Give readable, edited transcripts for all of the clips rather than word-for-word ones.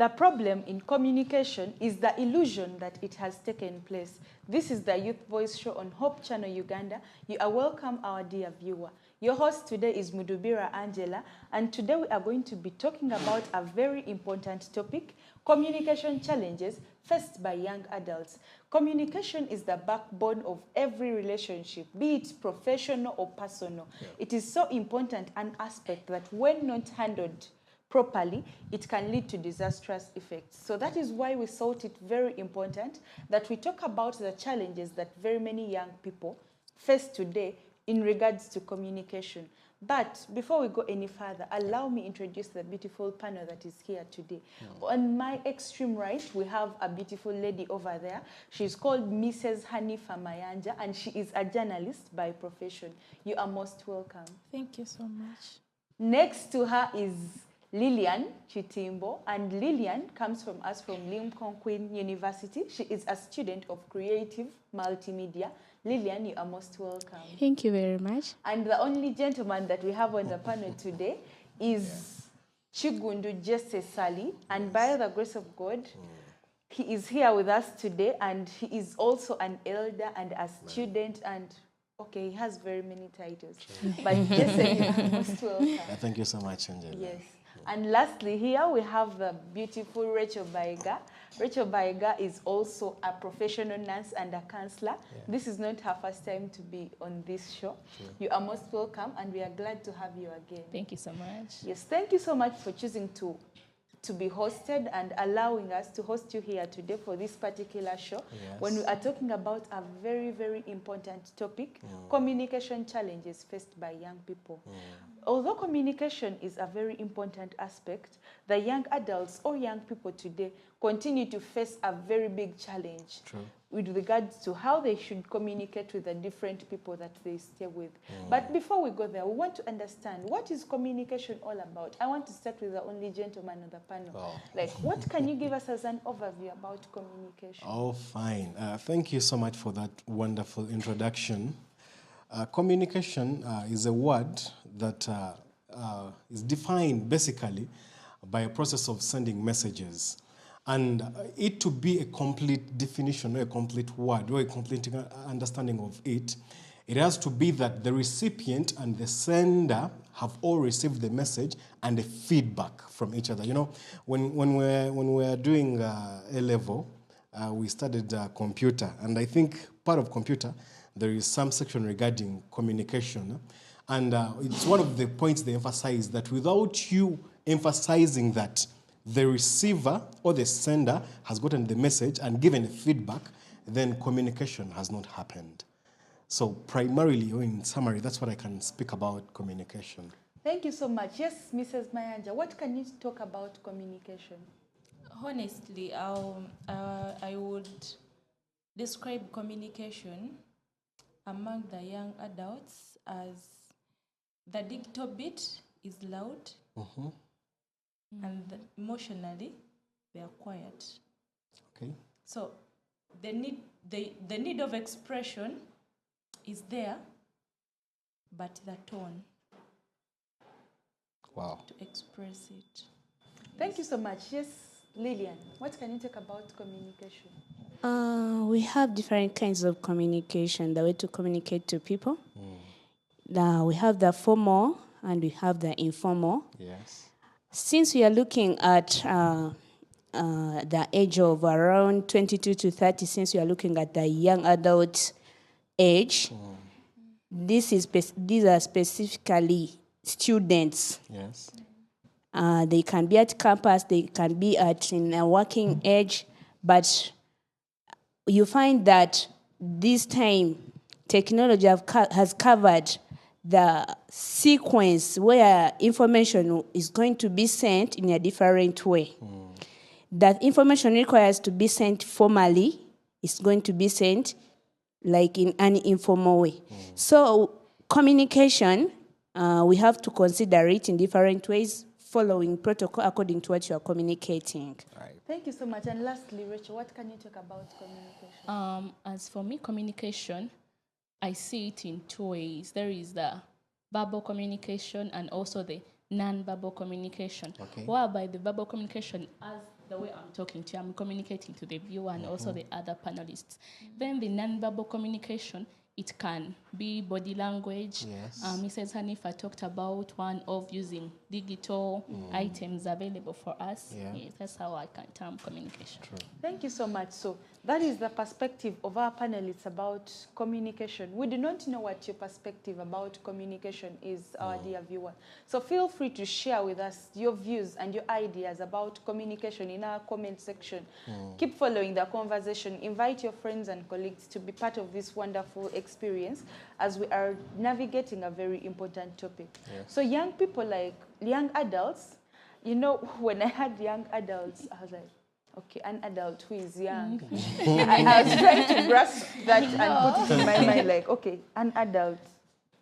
The problem in communication is the illusion that it has taken place. This is the Youth Voice Show on Hope Channel Uganda. You are welcome, our dear viewer. Your host today is Mudubira Angela, and today we are going to be talking about a very important topic, communication challenges faced by young adults. Communication is the backbone of every relationship, be it professional or personal. Yeah. It is so important an aspect that when not handled properly, it can lead to disastrous effects. So that is why we thought it very important that we talk about the challenges that very many young people face today in regards to communication. But before we go any further, allow me introduce the beautiful panel that is here today. On my extreme right, we have a beautiful lady over there. She's called Mrs. Hanifa Mayanja, and she is a journalist by profession. You are most welcome. Thank you so much. Next to her is Lilian Chitimbo, and Lilian comes from us from Lincoln Queen University. She is a student of creative multimedia. Lilian, you are most welcome. Thank you very much. And the only gentleman that we have on the panel today is Chigundu Jesse Sali, and by the grace of God, he is here with us today, and he is also an elder and a student, and okay, he has very many titles. But Jesse, you are most welcome. Thank you so much, Angela. Yes. And lastly, here we have the beautiful Rachel Baiga. Rachel Baiga is also a professional nurse and a counselor. Yeah. This is not her first time to be on this show. Sure. You are most welcome, and we are glad to have you again. Thank you so much. Yes, thank you so much for choosing to be hosted and allowing us to host you here today for this particular show. Yes. When we are talking about a very, very important topic, communication challenges faced by young people. Although communication is a very important aspect, the young adults or young people today continue to face a very big challenge with regards to how they should communicate with the different people that they stay with. But before we go there, we want to understand, what is communication all about? I want to start with the only gentleman on the panel. Like, what can you give us as an overview about communication? Oh, fine. Thank you so much for that wonderful introduction. Communication is a word that is defined basically by a process of sending messages. And it to be a complete definition, or a complete word, or a complete understanding of it, it has to be that the recipient and the sender have all received the message and the feedback from each other. You know, when we're doing A-level, we studied computer, and I think part of computer, there is some section regarding communication. And it's one of the points they emphasize, that without you emphasizing that the receiver or the sender has gotten the message and given feedback, then communication has not happened. So primarily, or in summary, that's what I can speak about communication. Thank you so much. Yes, Mrs. Mayanja, what can you talk about communication? Honestly, I would describe communication among the young adults as the digital bit is loud, and emotionally they are quiet. Okay. So the need of expression is there, but the tone. Wow. To express it. Thank you so much. Yes, Lilian, what can you talk about communication? We have different kinds of communication, the way to communicate to people. We have the formal and we have the informal. Yes. Since we are looking at the age of around 22 to 30, since we are looking at the young adult age, these are specifically students. Yes. They can be at campus, they can be in a working age, but you find that this time technology has covered the sequence where information is going to be sent in a different way. That information requires to be sent formally, it's going to be sent like in an informal way. So communication, we have to consider it in different ways, following protocol according to what you are communicating. Right. Thank you so much. And lastly, Rachel, what can you talk about communication? As for me, communication, I see it in two ways. There is the verbal communication and also the non-verbal communication. Okay. Whereby the verbal communication, as the way I'm talking to you, I'm communicating to the viewer and also the other panelists. Then the nonverbal communication, it can be body language. Yes. Mrs. Hanifa talked about one of using digital items available for us. Yeah. Yes, that's how I can term communication. True. Thank you so much. So that is the perspective of our panelists about communication. We do not know what your perspective about communication is, our dear viewer. So feel free to share with us your views and your ideas about communication in our comment section. Keep following the conversation. Invite your friends and colleagues to be part of this wonderful experience as we are navigating a very important topic. Yes. So young people, like young adults, you know, when I had young adults, I was like, okay, an adult who is young. I was trying to grasp that and put it in my mind, like, okay, an adult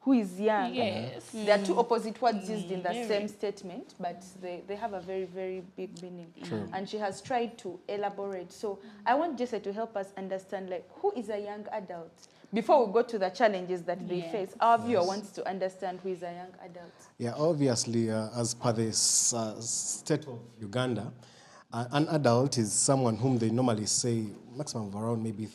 who is young. Yes. There are two opposite words used in the Very. same statement, but they have a very, very big meaning. True. And she has tried to elaborate. So I want Jesse to help us understand, like, who is a young adult? Before we go to the challenges that they Yes. face, our viewer wants to understand who is a young adult. Yeah, obviously, as per the state of Uganda, an adult is someone whom they normally say maximum of around maybe,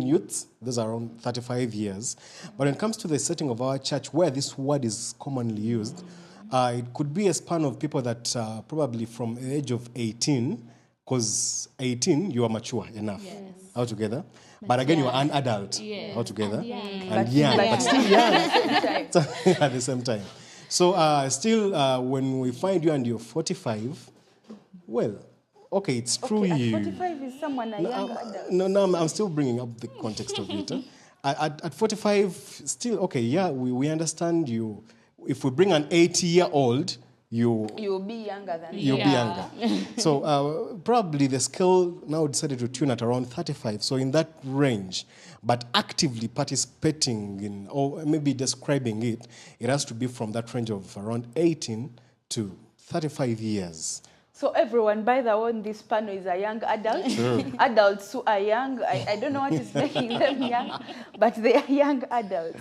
youths, those are around 35 years. But when it comes to the setting of our church, where this word is commonly used, it could be a span of people that probably from the age of 18, because 18, you are mature enough altogether. But again, you are an adult altogether. And young, but still young at the same time. So still, when we find you and you're 45, well, okay, it's true. Okay, at 45 is someone a young adult. No, I'm still bringing up the context of it. At 45, still, okay, yeah, we understand you. If we bring an 80-year-old, You'll be younger than you'll be younger. So probably the scale now decided to tune at around 35. So in that range, but actively participating in, or maybe describing it, it has to be from that range of around 18 to 35 years. So everyone, by the way, on this panel is a young adult. Adults who are young, I don't know what is making them young, but they are young adults.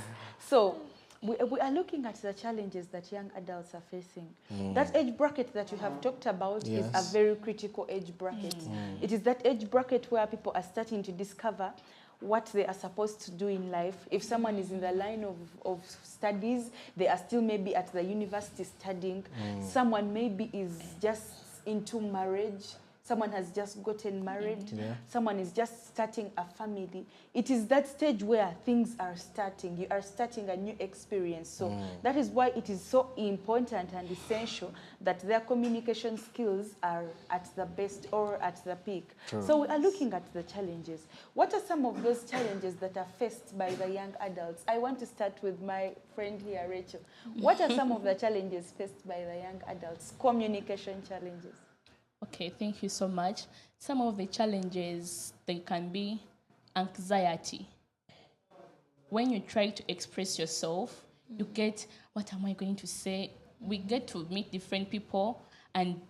So we are looking at the challenges that young adults are facing. That age bracket that you have talked about is a very critical age bracket. It is that age bracket where people are starting to discover what they are supposed to do in life. If someone is in the line of studies, they are still maybe at the university studying. Someone maybe is just into marriage. Someone has just gotten married. Someone is just starting a family. It is that stage where things are starting. You are starting a new experience. So that is why it is so important and essential that their communication skills are at the best or at the peak. So we are looking at the challenges. What are some of those challenges that are faced by the young adults? I want to start with my friend here, Rachel. What are some of the challenges faced by the young adults? Communication challenges. Okay, thank you so much. Some of the challenges, they can be anxiety. When you try to express yourself, you get, what am I going to say? We get to meet different people and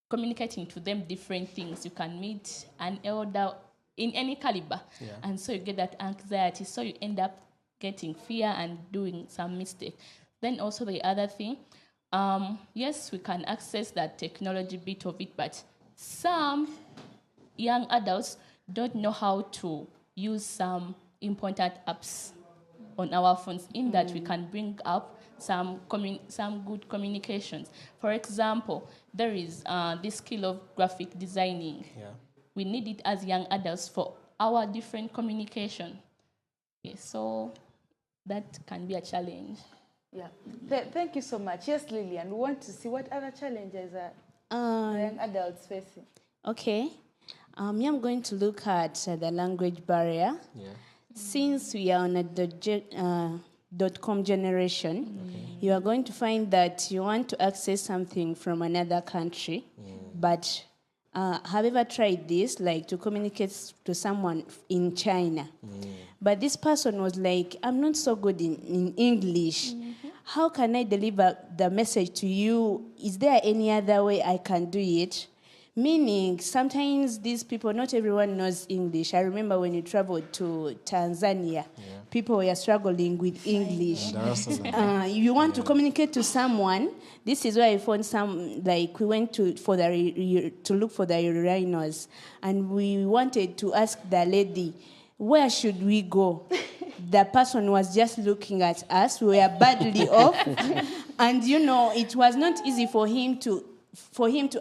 communicating to them different things. You can meet an elder in any caliber, and so you get that anxiety. So you end up getting fear and doing some mistake. Then also the other thing, yes, we can access that technology bit of it, but some young adults don't know how to use some important apps on our phones, in that we can bring up some good communications. For example, there is this skill of graphic designing. We need it as young adults for our different communication. Yes, so that can be a challenge. Yeah, thank you so much. Yes, Lillian, we want to see what other challenges are young adults facing. Okay. I'm going to look at the language barrier. Since we are on a .com generation, you are going to find that you want to access something from another country, but have ever tried this, like to communicate to someone in China? But this person was like, I'm not so good in English. How can I deliver the message to you? Is there any other way I can do it? Meaning, sometimes these people, not everyone knows English. I remember when you traveled to Tanzania, people were struggling with English. Dar es Salaam. You want to communicate to someone. This is where I found some. Like we went to look for the rhinos, and we wanted to ask the lady, where should we go? The person was just looking at us. We were badly off, and it was not easy for him to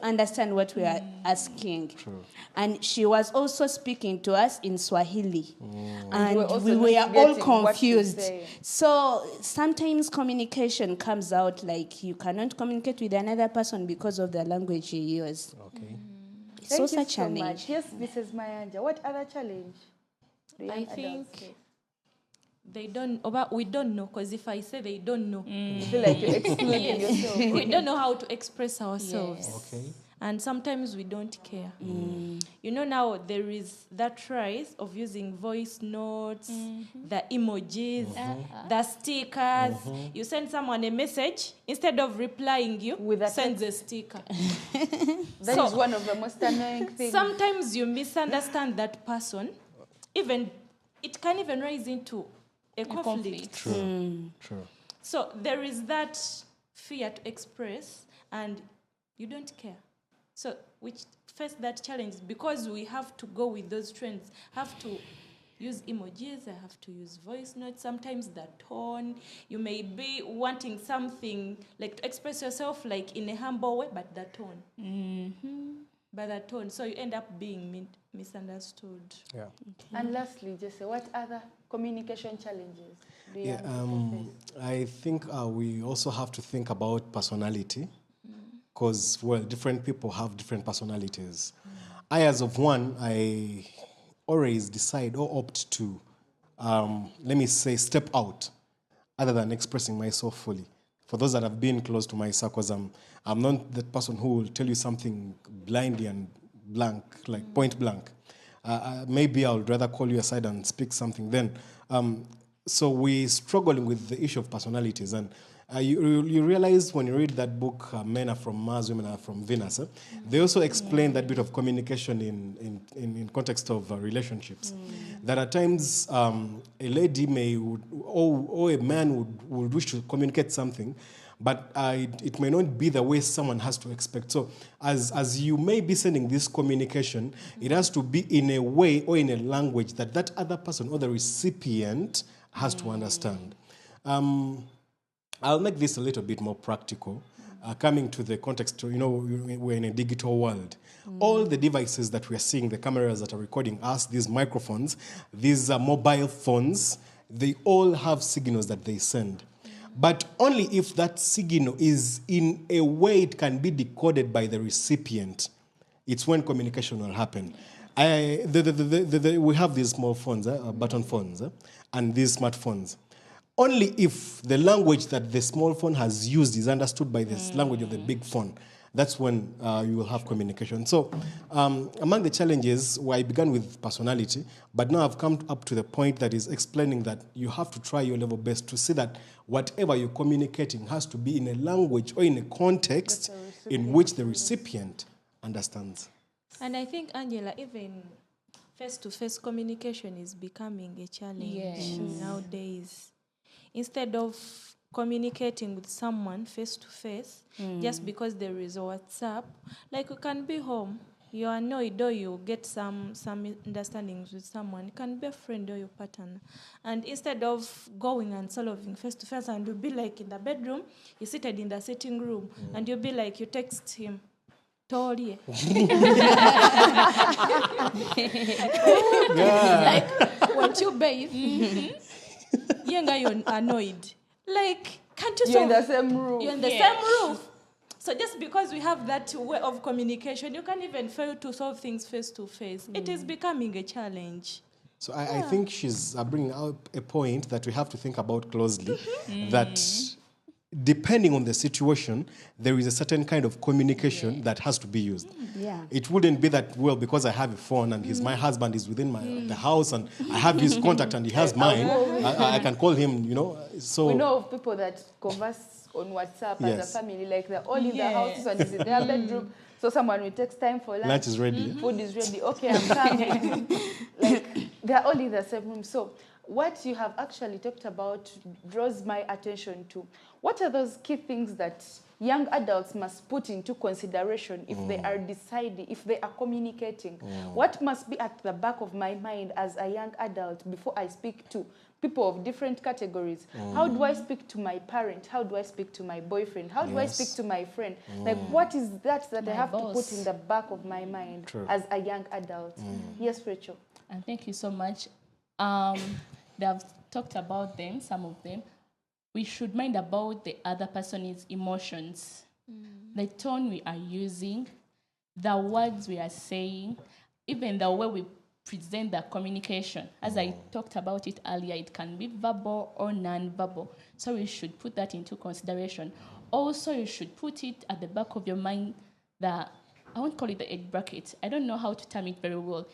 understand what we are asking. True. And she was also speaking to us in Swahili. And we you were were also all not getting what she's confused. saying. So sometimes communication comes out like you cannot communicate with another person because of the language you use. Okay. It's Thank also you a so challenge. much. Yes, Mrs. Mayanja. What other challenge do young I adults think face? they don't, we don't know, because if I say they don't know, You feel like you're excluding yourself. we don't know how to express ourselves. Okay. And sometimes we don't care. Now there is that rise of using voice notes, the emojis, the stickers. You send someone a message, instead of replying you, With a sends a sticker. That So- is one of the most annoying things. Sometimes you misunderstand that person. It can even rise into a conflict. True. True. So there is that fear to express, and you don't care. So we face that challenge because we have to go with those trends. Have to use emojis. I have to use voice notes. Sometimes the tone. You may be wanting something like to express yourself like in a humble way, but the tone. By the tone, so you end up being misunderstood. Yeah. And lastly, Jesse, what other communication challenges do young Yeah. people face? I think we also have to think about personality, because different people have different personalities. I, as of one, I always decide or opt to, let me say, step out, other than expressing myself fully. For those that have been close to my circles, I'm not that person who will tell you something blindly and blank, like point blank. Maybe I would rather call you aside and speak something then. So we're struggling with the issue of personalities. And you realize when you read that book, Men Are From Mars, Women Are From Venus, they also explain that bit of communication in context of relationships. That at times a lady or a man would wish to communicate something, but it may not be the way someone has to expect. So as you may be sending this communication, it has to be in a way or in a language that other person or the recipient has to understand. I'll make this a little bit more practical. Coming to the context, we're in a digital world. All the devices that we're seeing, the cameras that are recording us, these microphones, these mobile phones, they all have signals that they send. But only if that signal is in a way it can be decoded by the recipient, it's when communication will happen. We have these small phones, button phones, and these smartphones. Only if the language that the small phone has used is understood by the language of the big phone, that's when you will have communication. So among the challenges, I began with personality, but now I've come up to the point that is explaining that you have to try your level best to see that whatever you're communicating has to be in a language or in a context in which the recipient understands. And I think, Angela, even face-to-face communication is becoming a challenge nowadays. Instead of communicating with someone face-to-face, just because there is a WhatsApp, like you can be home, you're annoyed or you get some understandings with someone. It can be a friend or your partner. And instead of going and solving face-to-face, and you'll be like in the bedroom, you're seated in the sitting room, and you'll be like, you text him, Tori. Like, what you bathe? You're annoyed. Like, can't you You're in solve? the same room. You're in the same roof. So just because we have that way of communication, you can't even fail to solve things face to face. It is becoming a challenge. So I think she's bringing out a point that we have to think about closely, that depending on the situation, there is a certain kind of communication that has to be used. Yeah. It wouldn't be that, well, because I have a phone and my husband is within the house and I have his contact and he has mine, I can call him, so... We know of people that converse on WhatsApp as Yes. a family, like they're all in their houses and is in their bedroom. So someone will takes time for lunch. Lunch is ready. Food is ready. Okay, I'm coming. Like, they're all in the same room. So what you have actually talked about draws my attention to what are those key things that young adults must put into consideration if they are deciding, if they are communicating. What must be at the back of my mind as a young adult before I speak to people of different categories? How do I speak to my parent? How do I speak to my boyfriend? How do I speak to my friend? Like, what is that I have to put in the back of my mind as a young adult? Yes, Rachel. And thank you so much. They have talked about them, some of them. We should mind about the other person's emotions, the tone we are using, the words we are saying, even the way we present the communication. As I talked about it earlier, it can be verbal or non-verbal. So we should put that into consideration. Also, you should put it at the back of your mind that, I won't call it the age bracket. I don't know how to term it very well.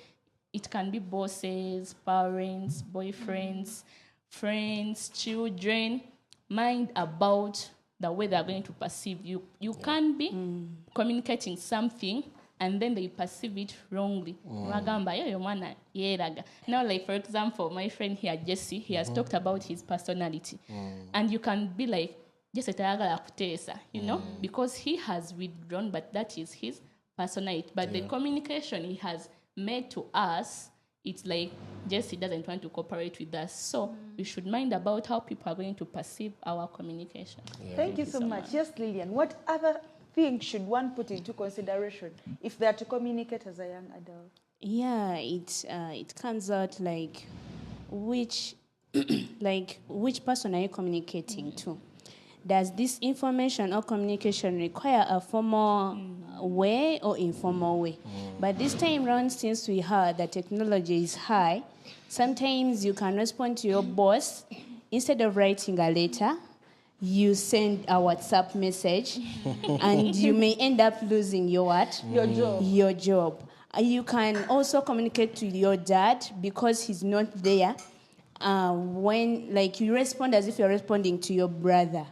It can be bosses, parents, boyfriends, friends, children. Mind about the way they're going to perceive you. You can be communicating something and then they perceive it wrongly. Now, like, for example, my friend here, Jesse, he has talked about his personality. And you can be like, Jesse, you know, because he has withdrawn, but that is his personality. But the communication he has made to us, it's like Jesse doesn't want to cooperate with us. So we should mind about how people are going to perceive our communication. Thank you so much. Yes, Lillian, what other things should one put into consideration if they are to communicate as a young adult? Yeah, it comes out like which which person are you communicating to? Does this information or communication require a formal way or informal way? But this time around, since we heard that technology is high, sometimes you can respond to your boss. Instead of writing a letter, you send a WhatsApp message, and you may end up losing your what? Your job. You can also communicate to your dad because he's not there. When, like, you respond as if you're responding to your brother.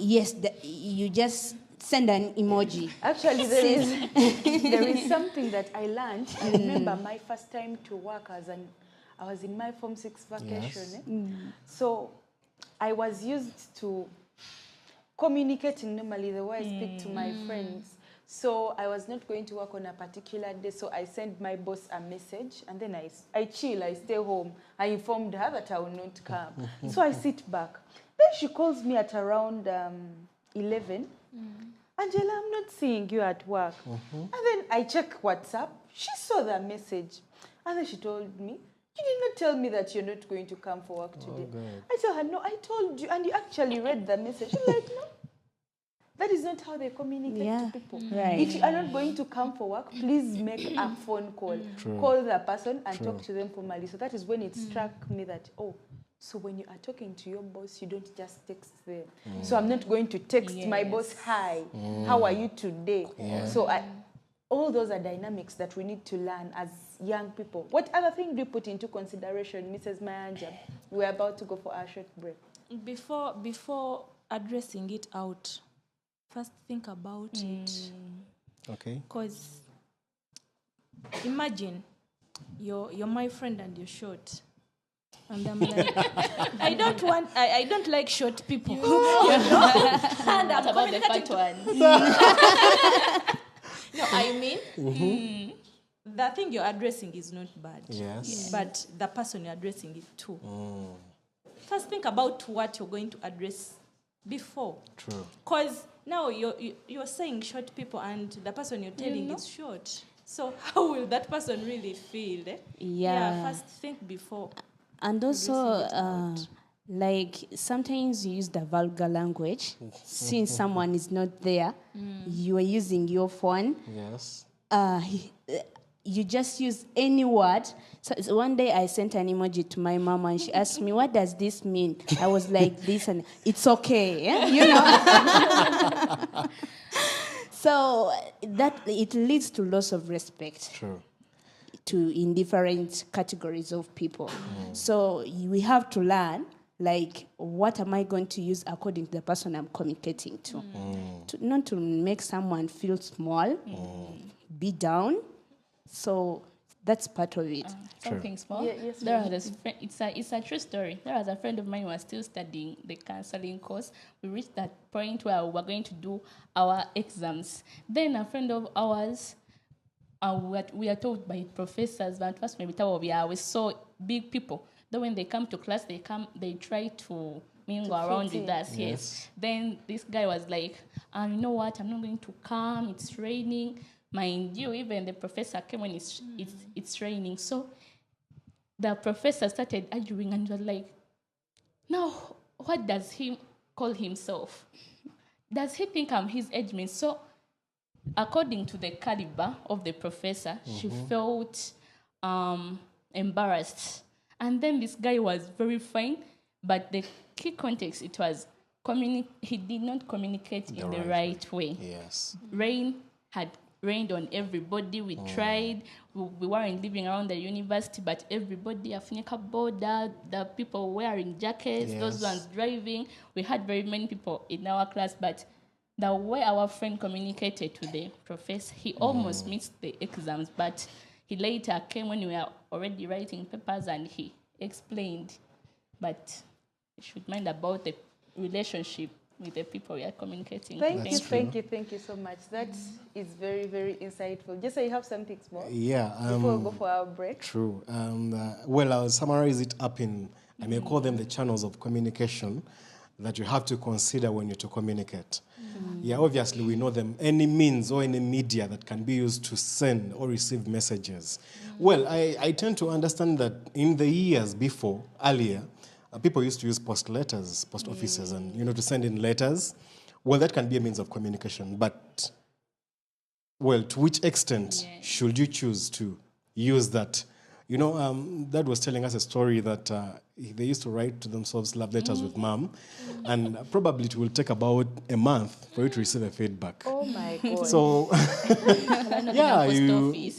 Yes, you just send an emoji. Actually, there is something that I learned. I remember my first time to work I was in my Form 6 vacation. So I was used to communicating normally the way I speak to my friends. So I was not going to work on a particular day, so I sent my boss a message, and then I chill, I stay home. I informed her that I will not come. So I sit back. Then she calls me at around 11. Angela, I'm not seeing you at work. And then I check WhatsApp. She saw the message. And then she told me, you did not tell me that you're not going to come for work today. I tell her, no, I told you. And you actually read the message. She's like, no. That is not how they communicate to people. Right. If you are not going to come for work, please make a phone call. Call the person and talk to them formally. So that is when it struck me that, so when you are talking to your boss, you don't just text them. So I'm not going to text my boss, hi, how are you today? So all those are dynamics that we need to learn as young people. What other thing do you put into consideration, Mrs. Mayanja? We're about to go for our short break. Before addressing it out, first think about it. Okay. Because imagine you're my friend and you're short. And I'm like, I don't like short people. And I'm about the fat one? No, I mean, the thing you're addressing is not bad. Yes. But the person you're addressing it to. First think about what you're going to address before. True. Because now you're saying short people and the person you're telling is short. So how will that person really feel? First think before. And also, like, sometimes you use the vulgar language. Since someone is not there, you are using your phone. Yes. You just use any word. So one day I sent an emoji to my mom and she asked me, what does this mean? I was like, this, and it's okay, you know? So that it leads to loss of respect. True. In different categories of people. So we have to learn like, what am I going to use according to the person I'm communicating to? Not to make someone feel small, be down. So that's part of it. Something small. Yeah, yes, There was this it's a true story. There was a friend of mine who was still studying the counseling course. We reached that point where we were going to do our exams. Then a friend of ours, we are told by professors that first maybe we saw big people. Then when they come to class, they try to mingle around with us. Yes. Then this guy was like, you know what? I'm not going to come. It's raining. Mind you, even the professor came when it's raining. So the professor started arguing and was like, now, what does he call himself? Does he think I'm his age mate? So according to the caliber of the professor, she felt embarrassed. And then this guy was very fine, but the key context, it was he did not communicate in the right way. Yes. Rain had rained on everybody. We tried. We weren't living around the university, but everybody, afunika border, the people wearing jackets, those ones driving. We had very many people in our class, but the way our friend communicated to the professor, he almost missed the exams, but he later came when we were already writing papers and he explained. But you should mind about the relationship with the people we are communicating. Thank you so much. That is very, very insightful. Just so you have something small. Yeah. Before we go for our break. True. Well, I'll summarize it up in, I may call them the channels of communication that you have to consider when you're to communicate. Yeah, obviously we know them. Any means or any media that can be used to send or receive messages. Well, I tend to understand that in the years before, earlier, people used to use post offices, and to send in letters. Well, that can be a means of communication, but well, to which extent should you choose to use that? Dad was telling us a story that they used to write to themselves love letters with mom, and probably it will take about a month for you to receive a feedback. Oh my God. So,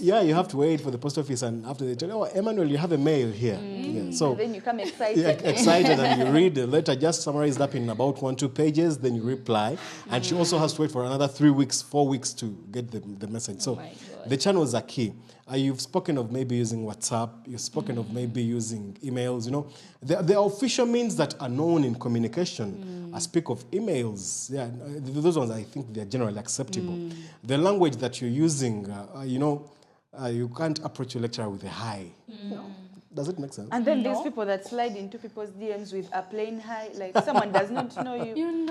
you have to wait for the post office, and after they tell you, Emmanuel, you have a mail here. Yeah, so and then you come excited. Excited, and you read the letter just summarized up in about 1-2 pages, then you reply, and she also has to wait for another 3 weeks, 4 weeks to get the message. So the channels are key. You've spoken of maybe using WhatsApp, you've spoken of maybe using emails, The official means that are known in communication. I speak of emails. Yeah, those ones I think they're generally acceptable. The language that you're using, you can't approach your lecturer with a hi. Does it make sense? And then these people that slide into people's DMs with a plain hi, like someone does not know you.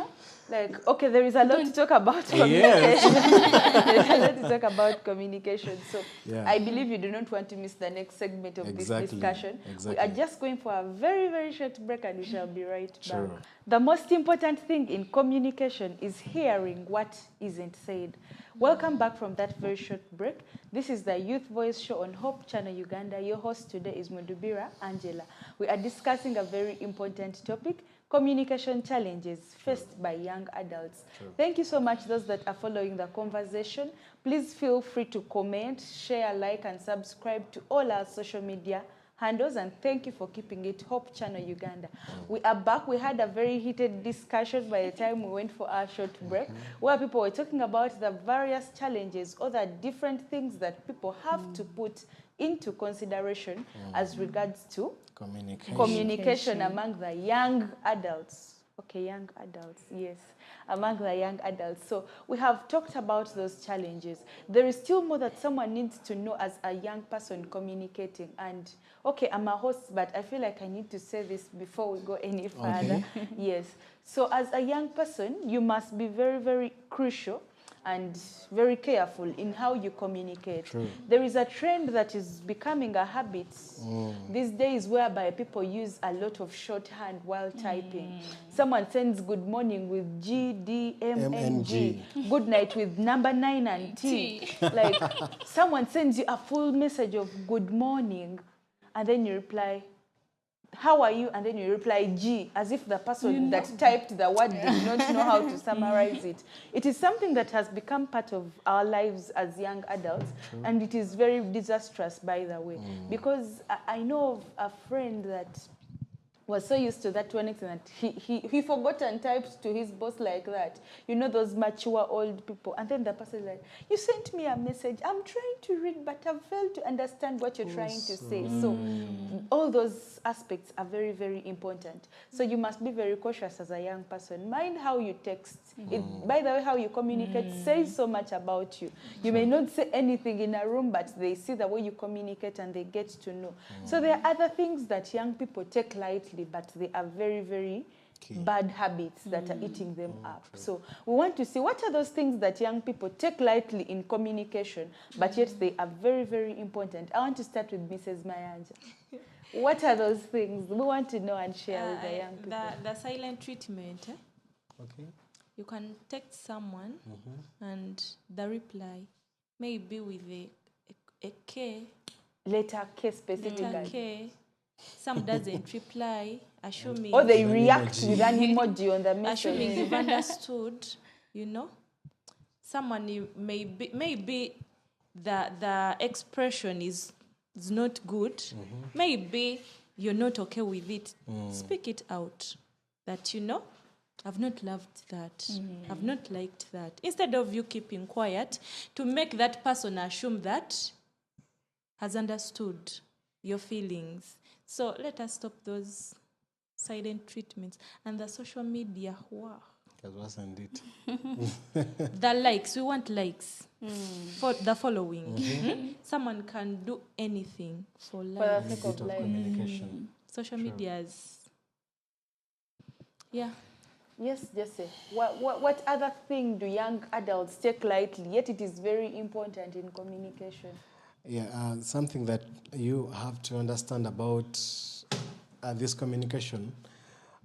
Like, okay, there is a lot to talk about communication. There's a lot to talk about communication. So I believe you do not want to miss the next segment of this discussion. We are just going for a very, very short break, and we shall be right back. The most important thing in communication is hearing what isn't said. Welcome back from that very short break. This is the Youth Voice Show on Hope Channel Uganda. Your host today is Mudubira Angela. We are discussing a very important topic, communication challenges faced by young adults. Thank you so much, those that are following the conversation. Please feel free to comment, share, like, and subscribe to all our social media handles, and thank you for keeping it Hope Channel Uganda. We are back. We had a very heated discussion by the time we went for our short break, where people were talking about the various challenges or the different things that people have to put into consideration as regards to communication among the young adults. Okay, young adults, yes, among the young adults. So we have talked about those challenges. There is still more that someone needs to know as a young person communicating. And okay, I'm a host, but I feel like I need to say this before we go any further. Yes. So as a young person, you must be very, very crucial and very careful in how you communicate. There is a trend that is becoming a habit these days whereby people use a lot of shorthand while typing. Someone sends good morning with G, D, M, N, G. Good night with number 9 and T. Like someone sends you a full message of good morning and then you reply, how are you? And then you reply G, as if the person that typed the word did not know how to summarize it. It is something that has become part of our lives as young adults, and it is very disastrous, by the way, because I know of a friend that was so used to that one extent that he forgot and typed to his boss like that. You know, those mature old people. And then the person is like, you sent me a message. I'm trying to read, but I've failed to understand what you're trying to say. So all those aspects are very, very important. So you must be very cautious as a young person. Mind how you text. By the way, how you communicate says so much about you. You may not say anything in a room, but they see the way you communicate and they get to know. So there are other things that young people take lightly, but they are very, very bad habits that are eating them up. So we want to see what are those things that young people take lightly in communication, but yet they are very, very important. I want to start with Mrs. Mayanja. What are those things we want to know and share with the young people? The silent treatment. Okay. You can text someone and the reply may be with a K. Letter K specifically. Letter K. Some doesn't reply, assuming... Or they react with an emoji on the message. Assuming you've understood, you know. Someone maybe the expression is not good. Maybe you're not okay with it. Speak it out. That, you know, I've not loved that. I've not liked that. Instead of you keeping quiet, to make that person assume that has understood your feelings. So let us stop those silent treatments. And the social media, wow. That wasn't it. The likes, we want likes. For the following. Someone can do anything for likes. For the sake of life. Communication. Social medias. Yeah. Yes, Jesse. What other thing do young adults take lightly, yet it is very important in communication? Yeah, something that you have to understand about this communication,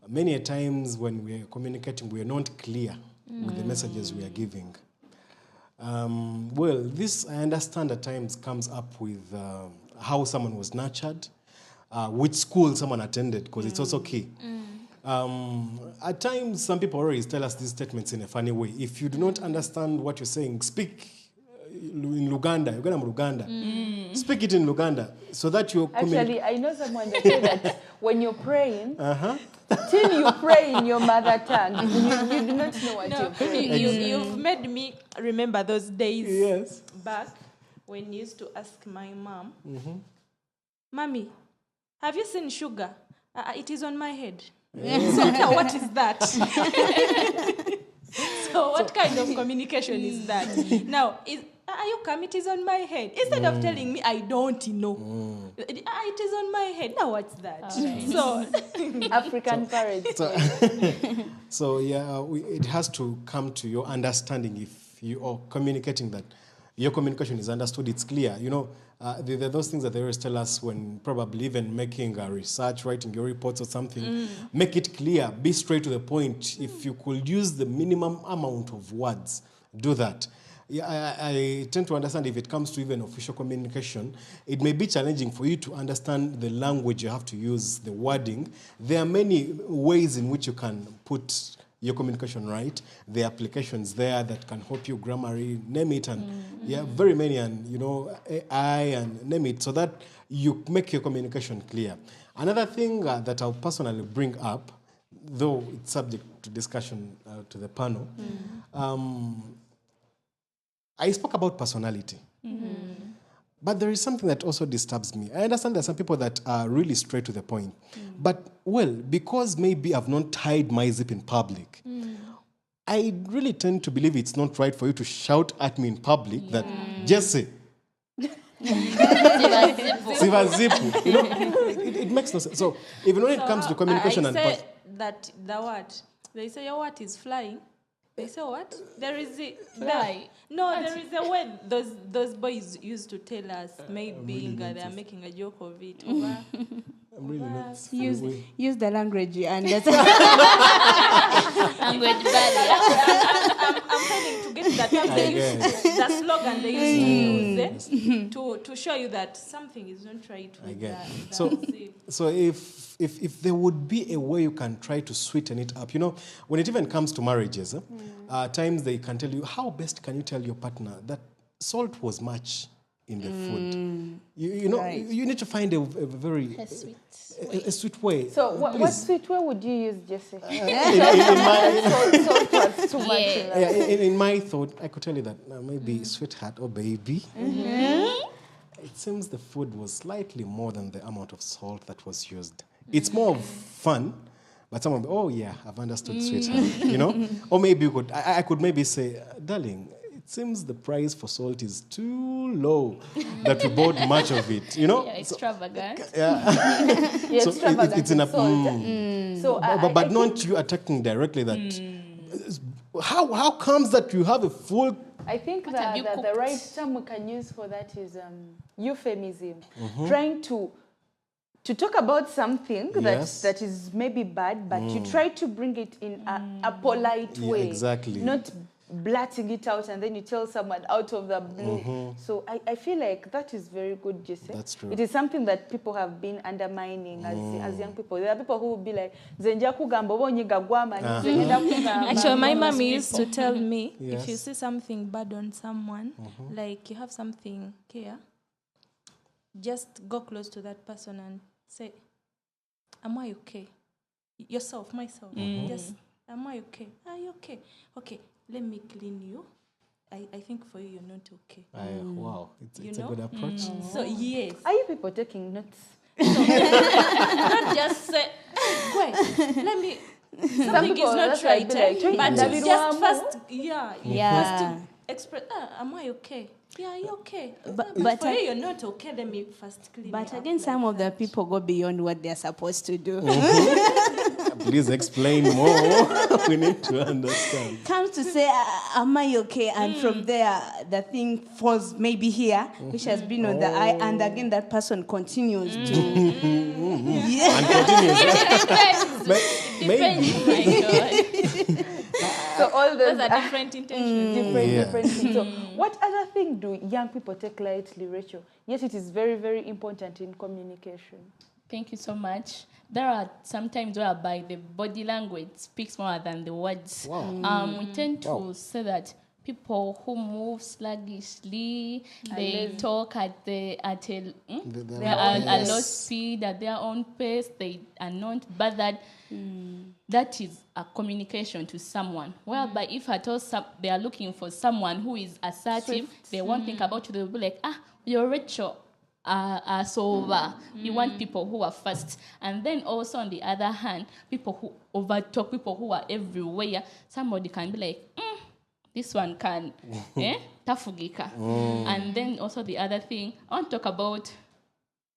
many a times when we are communicating, we are not clear with the messages we are giving. Well, this, I understand, at times comes up with how someone was nurtured, which school someone attended, because it's also key. At times, some people always tell us these statements in a funny way. If you do not understand what you're saying, speak in Luganda. Speak it in Luganda so that you Actually, I know someone that said that when you're praying, till you pray in your mother tongue, you do not know what you're praying. You've made me remember those days back when you used to ask my mom, Mommy, have you seen sugar? It is on my head. So now what is that? So what kind of communication is that? Now, are you come? It is on my head. Instead of telling me, I don't know. It is on my head. Now what's that? Right. So African courage. So yeah, it has to come to your understanding. If you are communicating that your communication is understood, it's clear. You know, there are those things that they always tell us when probably even making a research, writing your reports or something. Make it clear, be straight to the point. If you could use the minimum amount of words, do that. Yeah, I tend to understand if it comes to even official communication, it may be challenging for you to understand the language you have to use, the wording. There are many ways in which you can put your communication right. There are applications there that can help you, Grammarly, name it, and very many, and you know, AI and name it, so that you make your communication clear. Another thing that I'll personally bring up, though it's subject to discussion to the panel, I spoke about personality. But there is something that also disturbs me. I understand there are some people that are really straight to the point. But, well, because maybe I've not tied my zip in public, I really tend to believe it's not right for you to shout at me in public that, Jesse, Siva zipu. You know, it makes no sense. So, even when it comes to communication and... I say that the word, they say your word is flying. They say what? There is Fly. There is a word those boys used to tell us. Maybe they are making a joke of it. I'm really not... Use the language you understand. Language barrier. I'm trying to get that. The slogan they used to use to show you that something is not right with that. So if there would be a way you can try to sweeten it up, you know, when it even comes to marriages, times they can tell you, how best can you tell your partner that salt was much in the food? You know, Right. you need to find a very Sweet. a sweet way. So what Please. sweet way would you use, Jesse? In my, Salt was too much. Yeah. in that. yeah, in my thought, I could tell you that maybe sweetheart or baby. It seems the food was slightly more than the amount of salt that was used. It's more of fun, but someone, oh yeah, I've understood, sweetheart. You know, or maybe you could, I could maybe say, darling, it seems the price for salt is too low that we bought much of it. You know, Yeah, extravagant. You're so extravagant it's in a. with salt. So But not you attacking directly that. How comes that you have a full. I think What have you the cooked? right term we can use for that is euphemism. Mm-hmm. Trying to talk about something Yes. that is maybe bad, but you try to bring it in a polite Yeah, way. exactly. Not blurting it out and then you tell someone out of the blue. So I feel like that is very good, Jesse. That's true. It is something that people have been undermining as young people. There are people who will be like, "Zenja kugamba oba onyiga gwamani, zenja kugamba." Actually, my mom used to tell me Yes. if you see something bad on someone, like you have something here, just go close to that person and say, "Am I okay?" Yourself, myself. Just, "Am I okay? Are you okay? Okay, let me clean you. I think for you, you're not okay." Wow, it's You a know? good approach. So, yes. Are you people taking notes? Not just say, wait, let me. Something people, is not that's why I'd right, be like, but David you just Wamo. first, yeah, Yeah. first to express, am I okay? Yeah, you're okay. but for I- you, you're not okay. Let me first clean But you again, up some like of the that. people go beyond what they're supposed to do. Please explain more. We need to understand. Comes to say, am I okay? And from there, the thing falls maybe here, which has been on the eye, and again, that person continues to. Yeah. And continues. Maybe. Oh my God. So all those Those are different intentions. different things. So what other thing do young people take lightly, Rachel? Yet it is very, very important in communication. Thank you so much. There are some times whereby the body language speaks more than the words. Wow. We tend to say that people who move sluggishly, they talk at a low speed, at their own pace, they are not bothered. That is a communication to someone. Whereby if at all they are looking for someone who is assertive, they won't think about you. They'll be like, you're Rachel. So we want people who are fast. And then also on the other hand, people who overtalk, people who are everywhere. Somebody can be like, this one can, tafugika. And then also the other thing, I want to talk about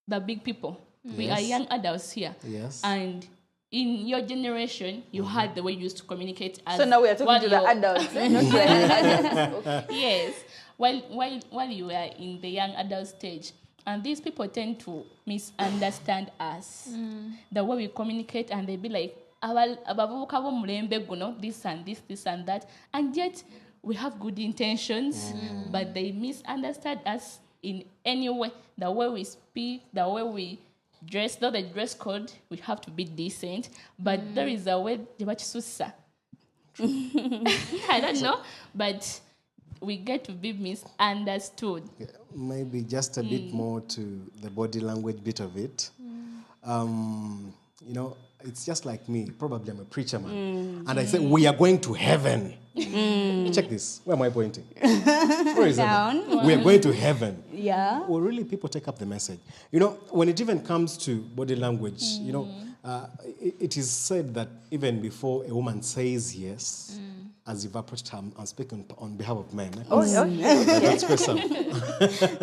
the big people. We are young adults here. Yes. And in your generation, you had the way you used to communicate as So now we are talking while to the you're- adults, not the adults. Okay. Yes, while you are in the young adult stage, and these people tend to misunderstand us, the way we communicate, and they be like, abavubuka b'omulembe guno, this and that, and yet we have good intentions, but they misunderstand us in any way. The way we speak, the way we dress, though the dress code, we have to be decent, but there is a way jebakisusa. I don't know, but we get to be misunderstood. Yeah, maybe just a bit more to the body language bit of it. You know, it's just like me. Probably I'm a preacher man. And I say, we are going to heaven. Check this. Where am I pointing? Where is Down. heaven? We are going to heaven. Yeah. Well, really, people take up the message. You know, when it even comes to body language, you know, it is said that even before a woman says yes, as you've approached her, I'm speaking on behalf of men. Oh, okay. That's special.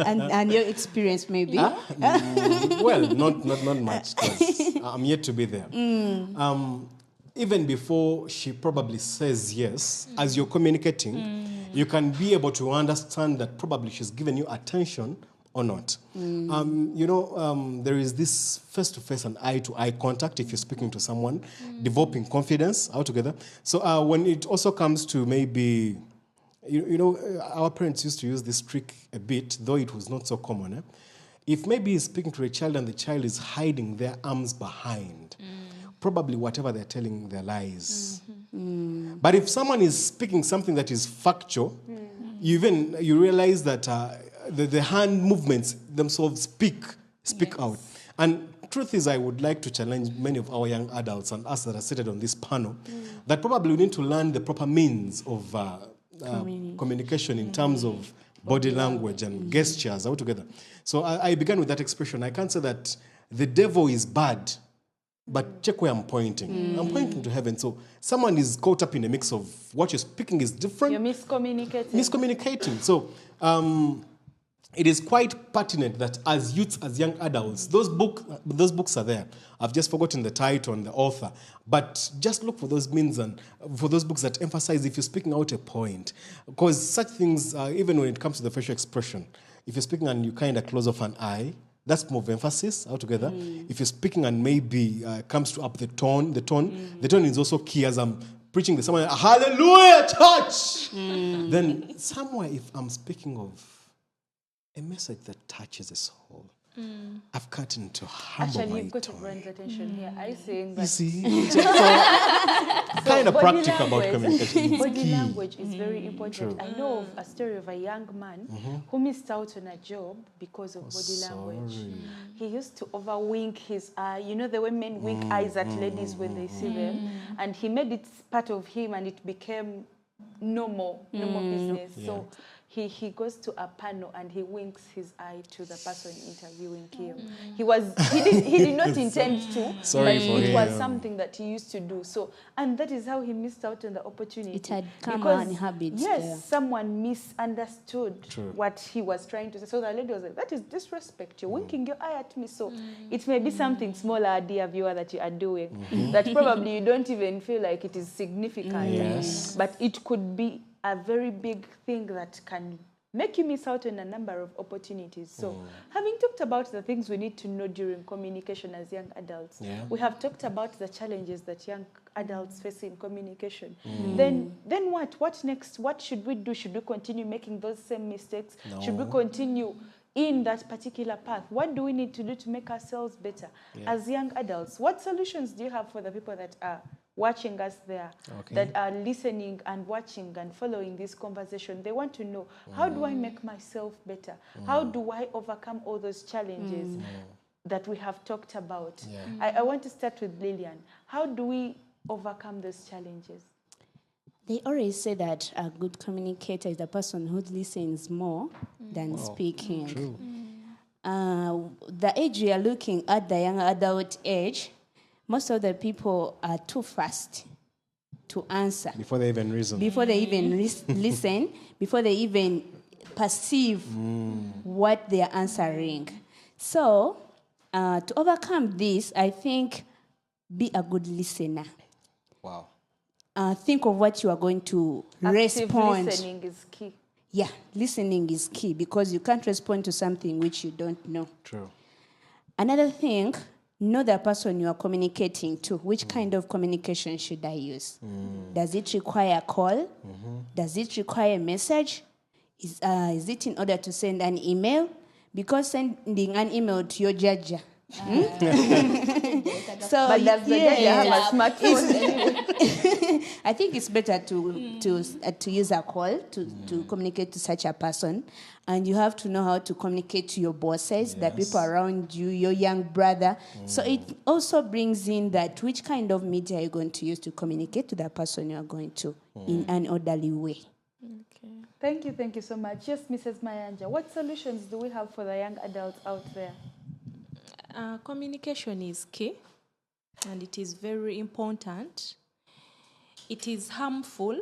And your experience maybe. Well, not much, because I'm yet to be there. Even before she probably says yes, as you're communicating, you can be able to understand that probably she's given you attention or not. You know, there is this face-to-face and eye-to-eye contact if you're speaking to someone, developing confidence altogether. So when it also comes to maybe, you know, our parents used to use this trick a bit, though it was not so common. If maybe he's speaking to a child and the child is hiding their arms behind, probably whatever they're telling, their lies. But if someone is speaking something that is factual, you realize that the hand movements themselves speak out. And truth is, I would like to challenge many of our young adults and us that are seated on this panel that probably we need to learn the proper means of communication in terms of body language and gestures altogether. So I began with that expression. I can't say that the devil is bad, but check where I'm pointing. I'm pointing to heaven. So someone is caught up in a mix of what you're speaking is different. You're miscommunicating. Miscommunicating. So it is quite pertinent that as youths, as young adults, those books are there. I've just forgotten the title and the author, but just look for those means and for those books that emphasize if you're speaking out a point, because such things, even when it comes to the facial expression, if you're speaking and you kind of close off an eye, that's more of emphasis altogether. If you're speaking and maybe comes to up the tone is also key. As I'm preaching to someone, hallelujah, church. Then somewhere, if I'm speaking of a message that touches a soul, I've cut into humble Actually, my you've got tone. Brian's attention here. I saying You that see, so kind of body practical about language- communication. It's Body key. language is very important. True. I know of a story of a young man who missed out on a job because of body language. Sorry. He used to over wink his eye. You know the way men wink eyes at ladies when they see them, and he made it part of him, and it became normal business. So he goes to a panel and he winks his eye to the person interviewing him. He did not intend to, Sorry but for it was him. something that he used to do. So, and that is how he missed out on the opportunity. It had come Because, on habits yes, there. someone misunderstood True. what he was trying to say. So the lady was like, "That is disrespect. You're winking your eye at me." So it may be something smaller, dear viewer, that you are doing that probably you don't even feel like it is significant. Yes. But it could be a very big thing that can make you miss out on a number of opportunities. So having talked about the things we need to know during communication as young adults, we have talked about the challenges that young adults face in communication. Then what? What next? What should we do? Should we continue making those same mistakes? Should we continue in that particular path? What do we need to do to make ourselves better as young adults? What solutions do you have for the people that are watching us there, that are listening and watching and following this conversation? They want to know, how do I make myself better? How do I overcome all those challenges that we have talked about? I want to start with Lillian. How do we overcome those challenges? They always say that a good communicator is the person who listens more than speaking. True. The age we are looking at, the young adult age, most of the people are too fast to answer Before they even reason. before they even listen, before they even perceive what they are answering. So, to overcome this, I think be a good listener. Wow. Think of what you are going to respond. Listening is key. Yeah, listening is key because you can't respond to something which you don't know. True. Another thing, know the person you are communicating to. Which kind of communication should I use? Does it require a call? Does it require a message? Is it in order to send an email? Because sending an email to your judge. So, But does the judge have a smartphone? I think it's better to use a call to communicate to such a person, and you have to know how to communicate to your bosses, the people around you, your young brother. So it also brings in that which kind of media are you going to use to communicate to that person you are going to in an orderly way. Thank you so much. Yes, Mrs. Mayanja, what solutions do we have for the young adults out there? Communication is key, and it is very important. It is harmful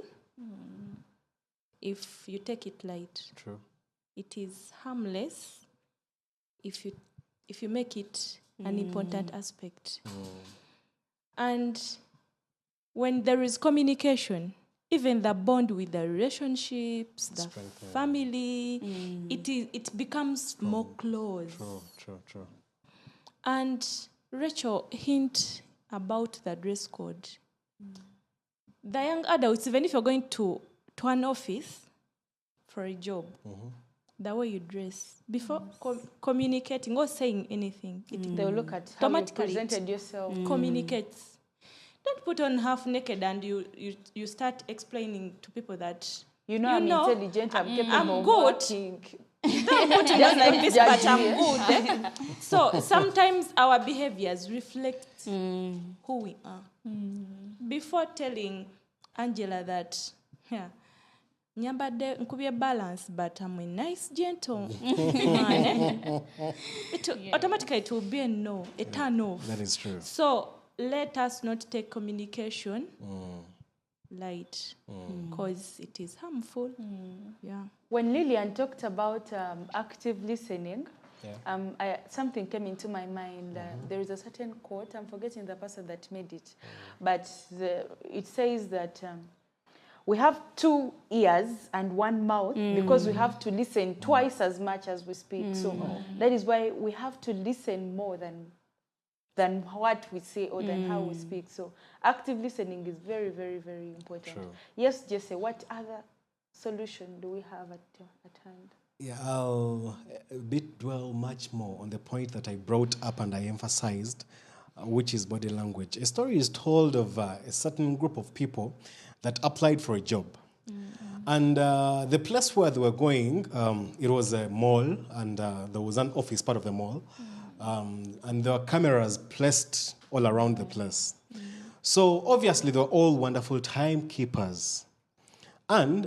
if you take it light. True. It is harmless if you make it an important aspect. And when there is communication, even the bond with the relationships, the family, it becomes more close. True. And Rachel, hint about the dress code. The young adults, even if you're going to an office for a job, the way you dress, before communicating or saying anything, it They'll look at how you automatically presented yourself. communicates. Don't put on half naked and you start explaining to people that I'm intelligent, I'm capable I'm of good. working. putting on like this, but I'm good. So sometimes our behaviors reflect who we are. Before telling Angela that, yeah, nyambadde nkubye balance, but I'm a nice, gentle man. Automatically it will be a no, a turn off. That is true. So let us not take communication light, because it is harmful. Yeah. When Lillian talked about active listening, something came into my mind. There is a certain quote, I'm forgetting the person that made it, but it says that we have 2 ears and 1 mouth because we have to listen twice as much as we speak. So that is why we have to listen more than what we say or than how we speak. So active listening is very, very, very important. True. Yes, Jesse, what other solution do we have at hand? Yeah, I'll dwell much more on the point that I brought up and I emphasized, which is body language. A story is told of a certain group of people that applied for a job. And the place where they were going, it was a mall, and there was an office part of the mall. And there were cameras placed all around the place. So obviously they were all wonderful timekeepers. And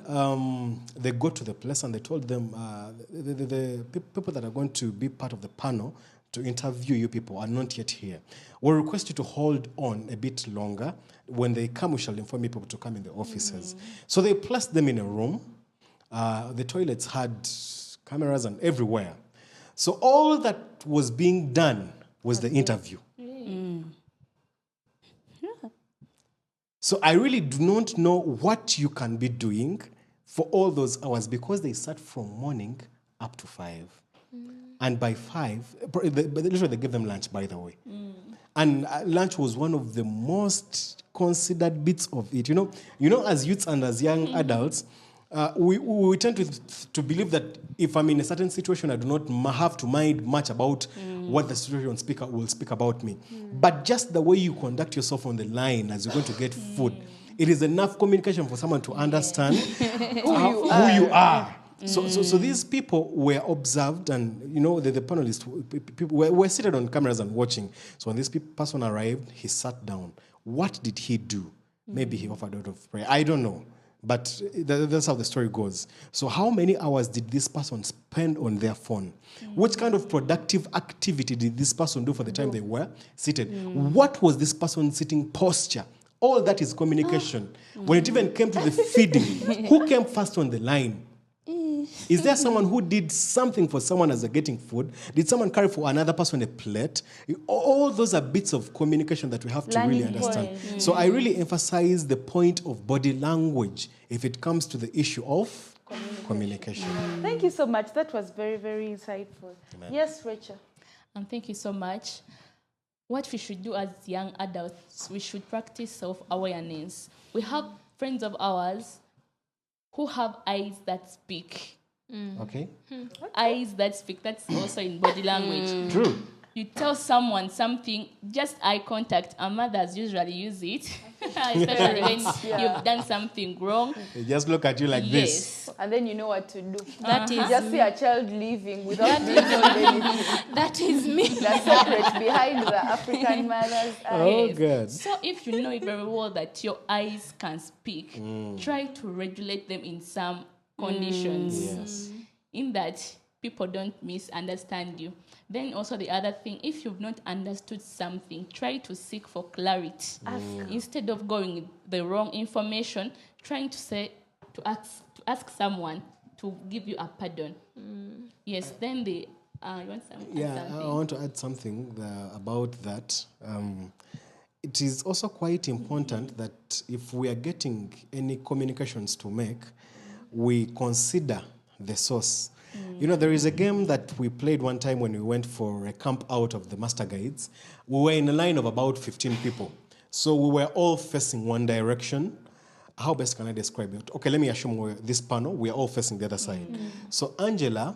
they got to the place and they told them, the people that are going to be part of the panel to interview you people are not yet here. We'll request you to hold on a bit longer. When they come, we shall inform you people to come in the offices. So they placed them in a room. The toilets had cameras and everywhere. So all that was being done was the interview. So I really do not know what you can be doing for all those hours, because they sat from morning up to 5. And by 5, literally they gave them lunch, by the way. And lunch was one of the most considered bits of it. You know, as youths and as young adults, we tend to believe that if I'm in a certain situation, I do not have to mind much about what the situation speaker will speak about me. But just the way you conduct yourself on the line as you're going to get food, it is enough communication for someone to understand who you are. So these people were observed, and the panelists people were seated on cameras and watching. So when this person arrived, he sat down. What did he do? Maybe he offered out of prayer. I don't know. But that's how the story goes. So how many hours did this person spend on their phone? Which kind of productive activity did this person do for the time they were seated? What was this person's sitting posture? All that is communication. When it even came to the feeding, who came first on the line? Is there someone who did something for someone as they're getting food? Did someone carry for another person a plate? All those are bits of communication that we have to really understand. So I really emphasize the point of body language if it comes to the issue of communication. Thank you so much. That was very, very insightful. Amen. Yes, Rachel. And thank you so much. What we should do as young adults, we should practice self-awareness. We have friends of ours who have eyes that speak. Okay. Eyes that speak, that's also in body language. True. You tell someone something, just eye contact, and mothers usually use it, especially when you've done something wrong. They just look at you like this. And then you know what to do. That is just see a child leaving without being told anything. That is me. The secret behind the African mother's eyes. Oh, good. So if you know very well that your eyes can speak, try to regulate them in some conditions. Yes. In that people don't misunderstand you. Then also the other thing, if you've not understood something, try to seek for clarity. Instead of going with the wrong information, trying to ask someone to give you a pardon. Yes, then you want something? I want to add something about that. It is also quite important that if we are getting any communications to make, we consider the source. There is a game that we played one time when we went for a camp out of the Master Guides. We were in a line of about 15 people. So we were all facing one direction. How best can I describe it? Okay, let me assume this panel, we are all facing the other side. So Angela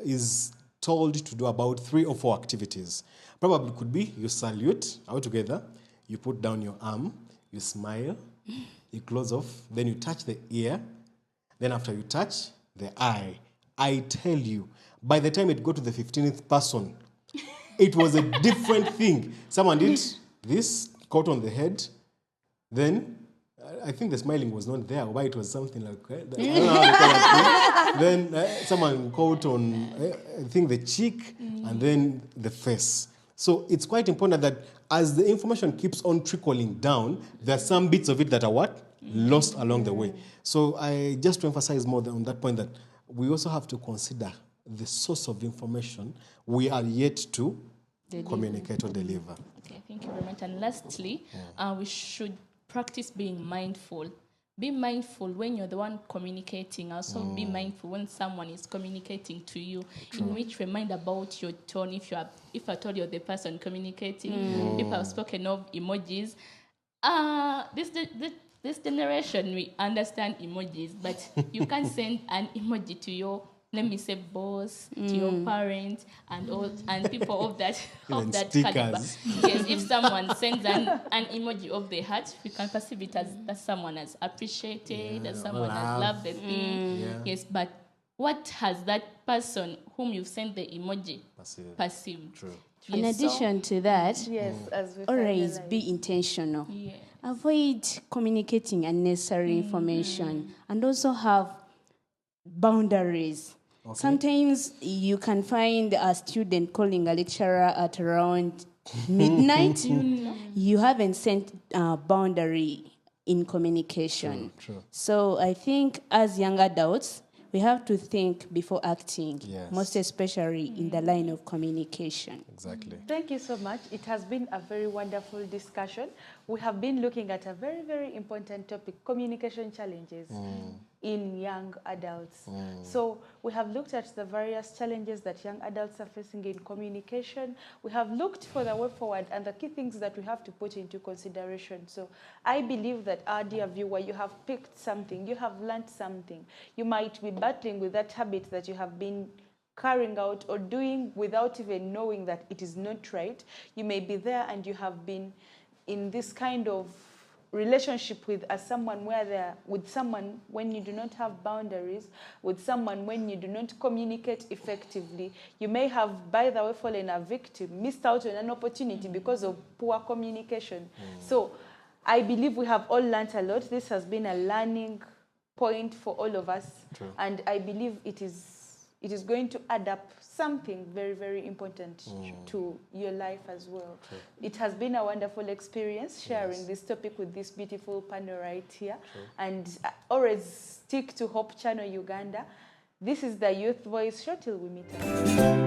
is told to do about 3 or 4 activities. Probably could be you salute all together, you put down your arm, you smile, you close off, then you touch the ear, then after you touch the eye, I tell you, by the time it got to the 15th person, it was a different thing. Someone did this, caught on the head, then I think the smiling was not there, why it was something like I don't know how they call that thing. Then someone caught on, I think, the cheek, and then the face. So it's quite important that as the information keeps on trickling down, there are some bits of it that are what? Lost along the way. So I just to emphasize more on that point that we also have to consider the source of information we are yet to communicate or deliver. Okay, thank you very much. And lastly, we should practice being mindful. Be mindful when you're the one communicating. Also, be mindful when someone is communicating to you. In which remind about your tone. If I told you're the person communicating, if I've spoken of emojis, this generation we understand emojis, but you can send an emoji to your, let me say, boss, to your parents, and all, and people of that caliber. Yes, if someone sends an emoji of the heart, we can perceive it as that someone has appreciated, that someone has loved the thing. Yes, but what has that person whom you've sent the emoji perceived? True. Yes, In addition to that, Yes, as we always finalize. be intentional. Yeah. Avoid communicating unnecessary information, and also have boundaries. Sometimes you can find a student calling a lecturer at around midnight. You haven't sent a boundary in communication. True. So I think as young adults, we have to think before acting, Yes. most especially in the line of communication. Exactly. Thank you so much. It has been a very wonderful discussion. We have been looking at a very, very important topic, communication challenges in young adults. So we have looked at the various challenges that young adults are facing in communication. We have looked for the way forward and the key things that we have to put into consideration. So I believe that, our dear viewer, you have picked something, you have learned something. You might be battling with that habit that you have been carrying out or doing without even knowing that it is not right. You may be there and you have been in this kind of relationship with someone with someone when you do not have boundaries, with someone when you do not communicate effectively. You may have, by the way, fallen a victim, missed out on an opportunity because of poor communication. So I believe we have all learned a lot. This has been a learning point for all of us. True. And I believe it is going to add up something very, very important to your life as well. True. It has been a wonderful experience sharing this topic with this beautiful panel right here. True. And always stick to Hope Channel Uganda. This is the Youth Voice Show till we meet again.